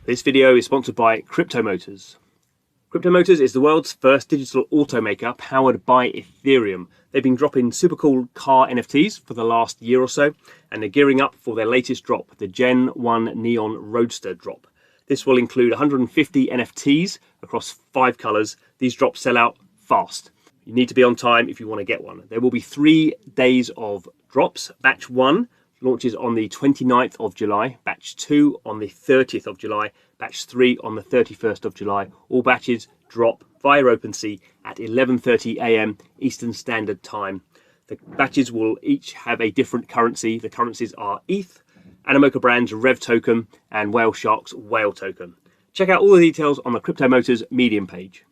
This video is sponsored by Crypto Motors. Crypto Motors is the world's first digital automaker powered by Ethereum. They've been dropping super cool car NFTs for the last year or so, and they're gearing up for their latest drop, the Gen 1 Neon Roadster drop. This will include 150 NFTs across 5 colours. These drops sell out fast. You need to be on time if you want to get one. There will be 3 days of drops. Batch 1 launches on the 29th of July, batch 2 on the 30th of July, batch 3 on the 31st of July. All batches drop via OpenSea at 11:30 AM Eastern Standard Time. The batches will each have a different currency. The currencies are ETH, Animoca Brand's Rev token, and Whale Shark's Whale token. Check out all the details on the Crypto Motors Medium page.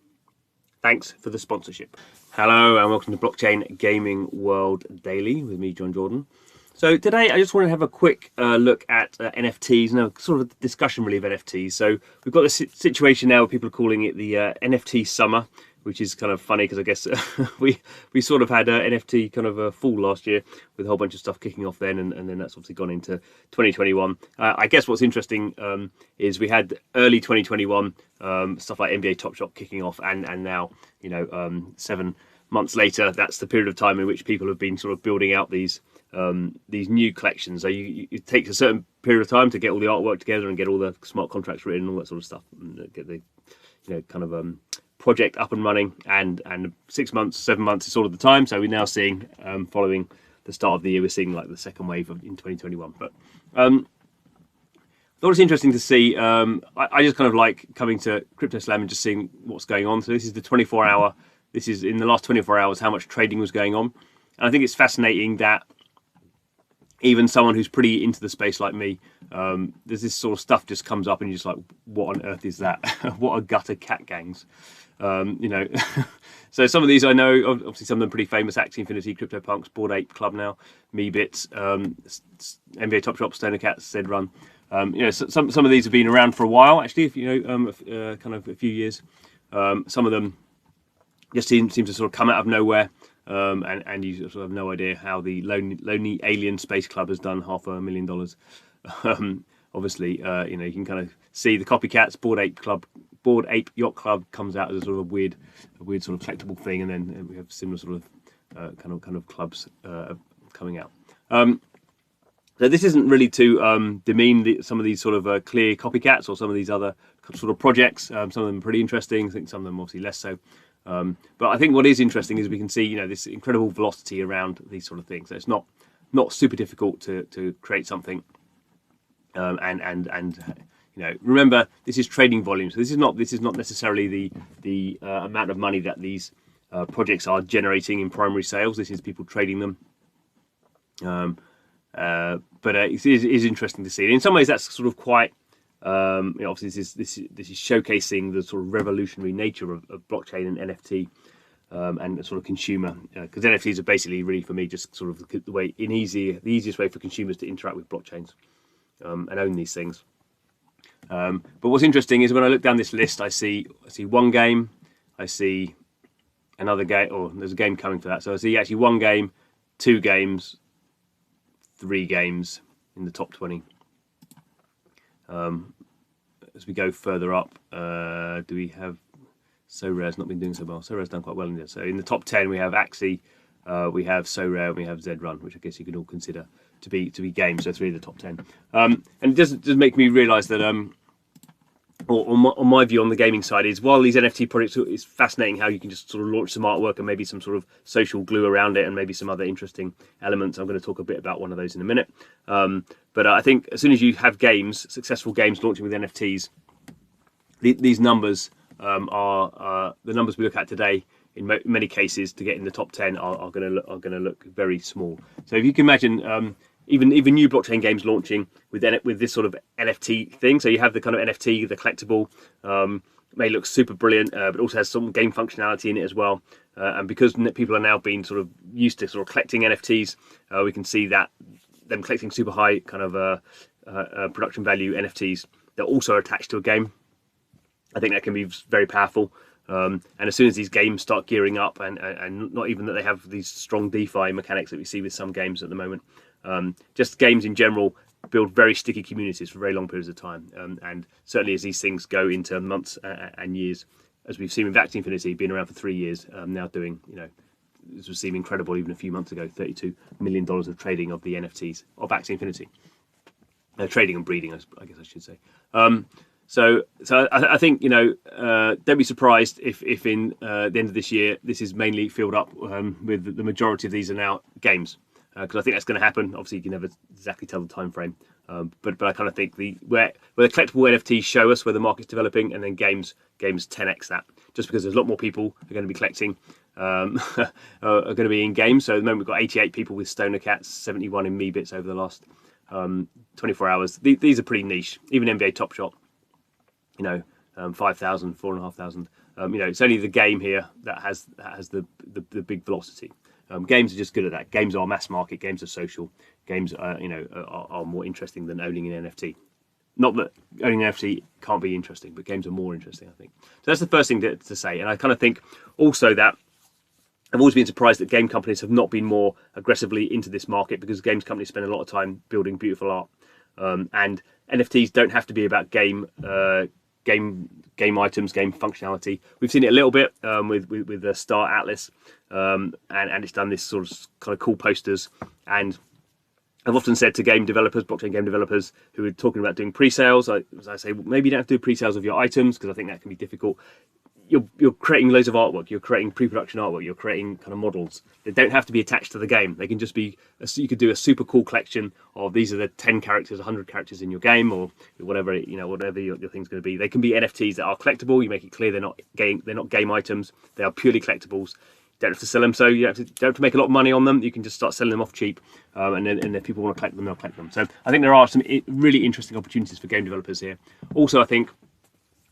Thanks for the sponsorship. Hello and welcome to Blockchain Gaming World Daily with me, John Jordan. So today I just want to have a quick look at NFTs, and a sort of discussion really of NFTs. So we've got this situation now where people are calling it the NFT Summer, which is kind of funny because I guess we sort of had NFT kind of a fall last year with a whole bunch of stuff kicking off then, and then that's obviously gone into 2021. I guess what's interesting is we had early 2021 stuff like NBA Top Shot kicking off, and now 7 months later, that's the period of time in which people have been sort of building out these new collections. So it takes a certain period of time to get all the artwork together and get all the smart contracts written and all that sort of stuff, and get the project up and running. And 6 months, 7 months is sort of the time. So we're now seeing, following the start of the year, we're seeing like the second wave in 2021. But I thought it's interesting to see. I just kind of like coming to Crypto Slam and just seeing what's going on. So this is the 24-hour. This is in the last 24 hours how much trading was going on. And I think it's fascinating that even someone who's pretty into the space like me, there's this sort of stuff just comes up and you're just like, what on earth is that? What are gutter cat gangs? So some of these I know, obviously some of them pretty famous: Axie Infinity, CryptoPunks, Bored Ape Club now, Meebits, NBA Top Shop, Stoner Cats, Zed Run. Some of these have been around for a while, actually, kind of a few years. Some of them just seem to sort of come out of nowhere. And you sort of have no idea how the Lonely Alien Space Club has done $500,000. Obviously, you can kind of see the copycats. Bored Ape Yacht Club comes out as a sort of a weird sort of collectible thing, and then we have similar sort of kind of clubs coming out. So this isn't really to demean some of these sort of clear copycats or some of these other sort of projects. Some of them are pretty interesting. I think some of them obviously less so. But I think what is interesting is we can see, this incredible velocity around these sort of things. So it's not super difficult to create something. Remember, this is trading volume. So this is not necessarily the amount of money that these projects are generating in primary sales. This is people trading them. But it is interesting to see. And in some ways, that's sort of quite. Obviously, this is showcasing the sort of revolutionary nature of blockchain and NFT and the sort of consumer, because NFTs are basically really, for me, just sort of the easiest way for consumers to interact with blockchains and own these things. But what's interesting is when I look down this list, I see one game, I see another game, or there's a game coming for that. So I see actually one game, 2 games, 3 games in the top 20. As we go further up, do we have SoRare's not been doing so well? SoRare's done quite well in there. So in the top 10 we have Axie, we have SoRare, and we have Zed Run, which I guess you could all consider to be games. So 3 of the top 10. And it does make me realise that on my view on the gaming side is, while these NFT projects, it's fascinating how you can just sort of launch some artwork and maybe some sort of social glue around it and maybe some other interesting elements. I'm going to talk a bit about one of those in a minute. But I think as soon as you have successful games launching with NFTs, these numbers are the numbers we look at today. In many cases, to get in the top 10 are going to look very small. So if you can imagine. Even new blockchain games launching with this sort of NFT thing. So you have the kind of NFT, the collectible, may look super brilliant, but also has some game functionality in it as well. And because people are now being sort of used to sort of collecting NFTs, we can see that them collecting super high kind of production value NFTs that also are attached to a game. I think that can be very powerful. And as soon as these games start gearing up, and not even that they have these strong DeFi mechanics that we see with some games at the moment, just games in general build very sticky communities for very long periods of time. And certainly as these things go into months and years, as we've seen with Axie Infinity, being around for 3 years, now doing, this would seem incredible even a few months ago, $32 million of trading of the NFTs of Axie Infinity. Trading and breeding, I guess I should say. So I think, don't be surprised if in the end of this year, this is mainly filled up with the majority of these are now games. Because I think that's going to happen. Obviously, you can never exactly tell the time frame. But I kind of think where the collectible NFTs show us where the market's developing, and then games 10x that. Just because there's a lot more people are going to be collecting, are going to be in games. So at the moment, we've got 88 people with Stoner Cats, 71 in Meebits over the last 24 hours. These are pretty niche. Even NBA Top Shot, 5,000, 4,500. It's only the game here that has the big velocity. Games are just good at that. Games are mass market. Games are social. Games are more interesting than owning an NFT. Not that owning an NFT can't be interesting, but games are more interesting, I think. So that's the first thing to say. And I kind of think also that I've always been surprised that game companies have not been more aggressively into this market, because games companies spend a lot of time building beautiful art. And NFTs don't have to be about game items, game functionality. We've seen it a little bit with the Star Atlas, and it's done this sort of kind of cool posters. And I've often said to game developers, blockchain game developers, who are talking about doing pre-sales, I say, well, maybe you don't have to do pre-sales of your items, because I think that can be difficult. You're creating loads of artwork, you're creating pre-production artwork, you're creating kind of models. They don't have to be attached to the game. They can just be, you could do a super cool collection of these are the 10 characters, 100 characters in your game, or whatever, whatever your thing's going to be. They can be NFTs that are collectible. You make it clear they're not game items. They are purely collectibles. You don't have to sell them, so you don't have to make a lot of money on them. You can just start selling them off cheap, and then if people want to collect them, they'll collect them. So I think there are some really interesting opportunities for game developers here. Also, I think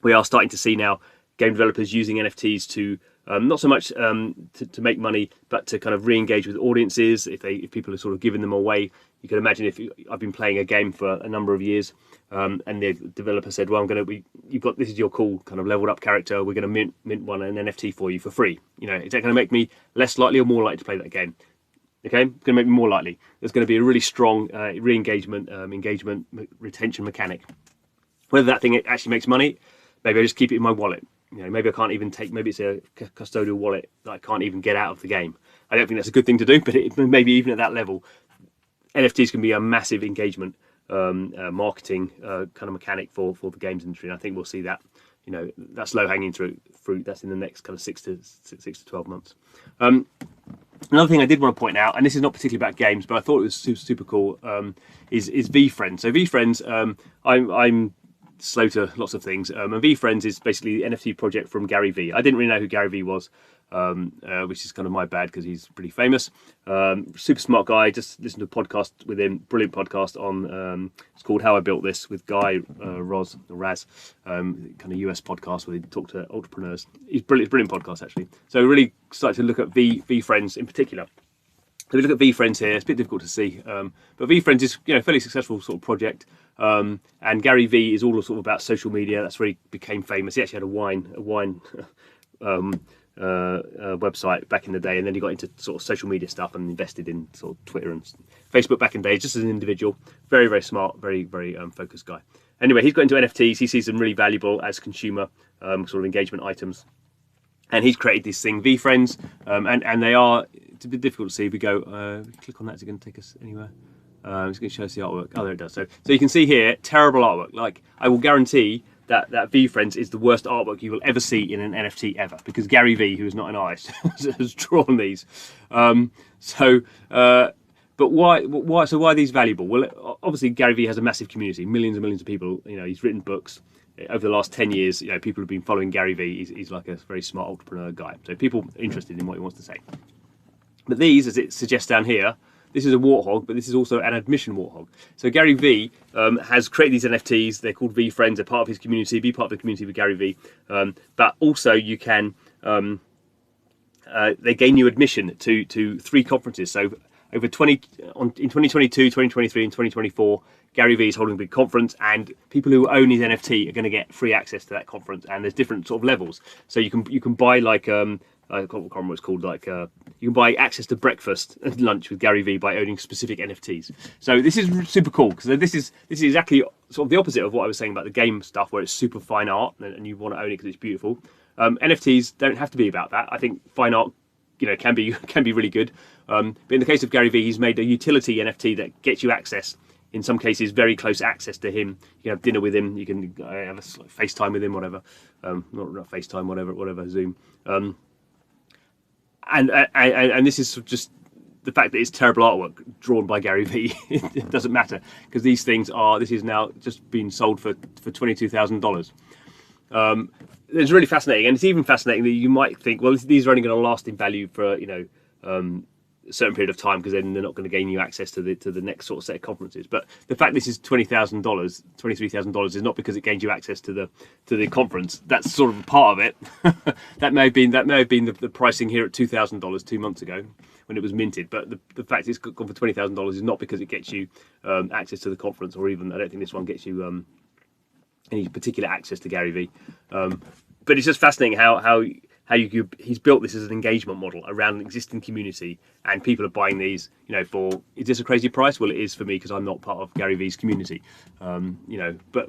we are starting to see now game developers using NFTs to not so much to make money, but to kind of re-engage with audiences. If people are sort of giving them away, you can imagine I've been playing a game for a number of years, and the developer said, "Well, this is your cool kind of leveled up character. We're going to mint one an NFT for you for free." Is that going to make me less likely or more likely to play that game? Okay, it's going to make me more likely. There's going to be a really strong re-engagement, engagement retention mechanic. Whether that thing actually makes money, maybe I just keep it in my wallet. Maybe I can't even maybe it's a custodial wallet that I can't even get out of the game. I don't think that's a good thing to do, but maybe even at that level, NFTs can be a massive engagement, marketing kind of mechanic for the games industry. And I think we'll see that, that's low-hanging fruit. That's in the next kind of 6 to 12 months. Another thing I did want to point out, and this is not particularly about games, but I thought it was super cool, is VEEFRIENDS. So VEEFRIENDS, I'm slow to lots of things, and VEEFRIENDS is basically the NFT project from Gary Vee. I didn't really know who Gary Vee was, which is kind of my bad because he's pretty famous. Super smart guy. Just listen to a podcast with him, brilliant podcast on it's called How I Built This with Guy Raz, kind of US podcast where he talked to entrepreneurs. He's brilliant podcast actually. So really started to look at VEEFRIENDS in particular. So we look at VEEFRIENDS here. It's a bit difficult to see, but VEEFRIENDS is a fairly successful sort of project. And Gary Vee is all sort of about social media. That's where he became famous. He actually had a wine website back in the day, and then he got into sort of social media stuff and invested in sort of Twitter and Facebook back in the day, just as an individual. Very, very smart, very, very focused guy. Anyway, he's got into NFTs. He sees them really valuable as consumer sort of engagement items. And he's created this thing, VEEFRIENDS, and they are, it's a bit difficult to see. If we go, click on that, is it going to take us anywhere? It's going to show us the artwork. Oh, there it does. So you can see here, terrible artwork. Like, I will guarantee that VEEFRIENDS is the worst artwork you will ever see in an NFT ever, because Gary Vee, who is not an artist, has drawn these. But why? So why are these valuable? Well, obviously Gary Vee has a massive community, millions and millions of people. He's written books. Over the last 10 years, people have been following Gary Vee. He's like a very smart entrepreneur guy. So people are interested in what he wants to say. But these, as it suggests down here, this is a warthog, but this is also an admission warthog. So Gary Vee has created these NFTs. They're called VEEFRIENDS. They're part of his community. Be part of the community with Gary Vee. But also you can, they gain you admission to 3 conferences. So over in 2022, 2023, and 2024, Gary Vee is holding a big conference, and people who own his NFT are going to get free access to that conference. And there's different sort of levels. So you can buy like I can't remember what it's called. Like you can buy access to breakfast and lunch with Gary Vee by owning specific NFTs. So this is super cool because this is exactly sort of the opposite of what I was saying about the game stuff, where it's super fine art and you want to own it because it's beautiful. NFTs don't have to be about that. I think fine art, can be really good. But in the case of Gary Vee, he's made a utility NFT that gets you access. In some cases, very close access to him. You can have dinner with him. You can have a FaceTime with him, whatever. Not FaceTime, whatever. Zoom. And this is just the fact that it's terrible artwork drawn by Gary Vee. It doesn't matter because these things are. This is now just being sold for $22,000. It's really fascinating, and it's even fascinating that you might think, well, these are only going to last in value for a certain period of time because then they're not going to gain you access to the next sort of set of conferences. But the fact this is $20,000, $23,000 is not because it gains you access to the conference. That's sort of a part of it. that may have been the pricing here at $2,000 2 months ago when it was minted. But the fact it's gone for $20,000 is not because it gets you access to the conference, or even I don't think this one gets you any particular access to Gary Vee. But it's just fascinating how he's built this as an engagement model around an existing community, and people are buying these, for, is this a crazy price? Well, it is for me because I'm not part of Gary Vee's community, but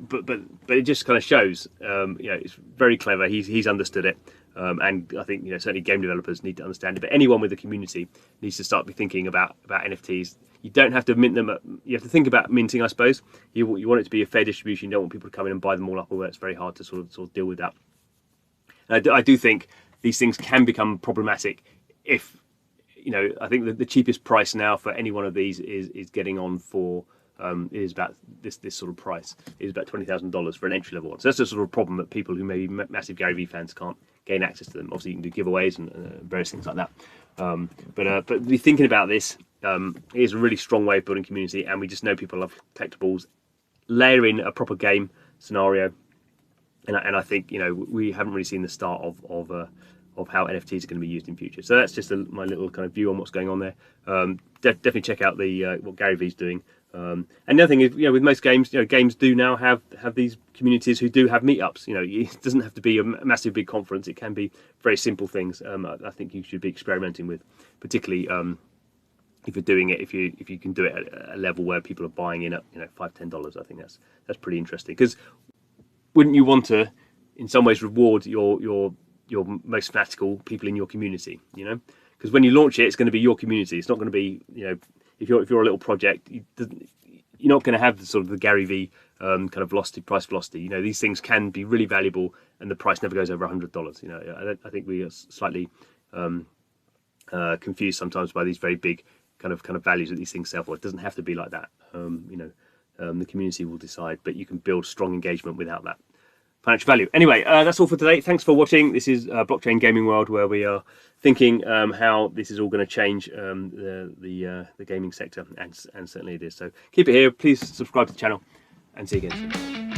it just kind of shows, it's very clever. He's understood it, and I think certainly game developers need to understand it. But anyone with a community needs to start thinking about NFTs. You don't have to mint them. You have to think about minting, I suppose. You want it to be a fair distribution. You don't want people to come in and buy them all up, although it's very hard to sort of deal with that. And I do think these things can become problematic if, I think that the cheapest price now for any one of these is getting on for, is about this sort of price, is about $20,000 for an entry level one. So that's a sort of problem that people who may be massive Gary Vee fans can't gain access to them. Obviously, you can do giveaways and various things like that. But be thinking about this is a really strong way of building community, and we just know people love collectibles. Layer in a proper game scenario. And I think we haven't really seen the start of how NFTs are going to be used in future. So that's just my little kind of view on what's going on there. Definitely check out what Gary Vee's doing. And the other thing is, with most games, games do now have these communities who do have meetups. It doesn't have to be a massive big conference. It can be very simple things. I think you should be experimenting with, particularly if you're doing it, if you can do it at a level where people are buying in at $5-10. I think that's pretty interesting, because wouldn't you want to, in some ways, reward your most fanatical people in your community? Because when you launch it, it's going to be your community. It's not going to be, if you're a little project, you're not going to have the sort of the Gary Vee kind of price velocity. These things can be really valuable, and the price never goes over $100. I think we are slightly confused sometimes by these very big kind of values that these things sell for. It doesn't have to be like that. The community will decide, but you can build strong engagement without that financial value. Anyway, that's all for today. Thanks for watching. This is Blockchain Gaming World, where we are thinking how this is all going to change the gaming sector, and certainly it is. So keep it here. Please subscribe to the channel, and see you again soon.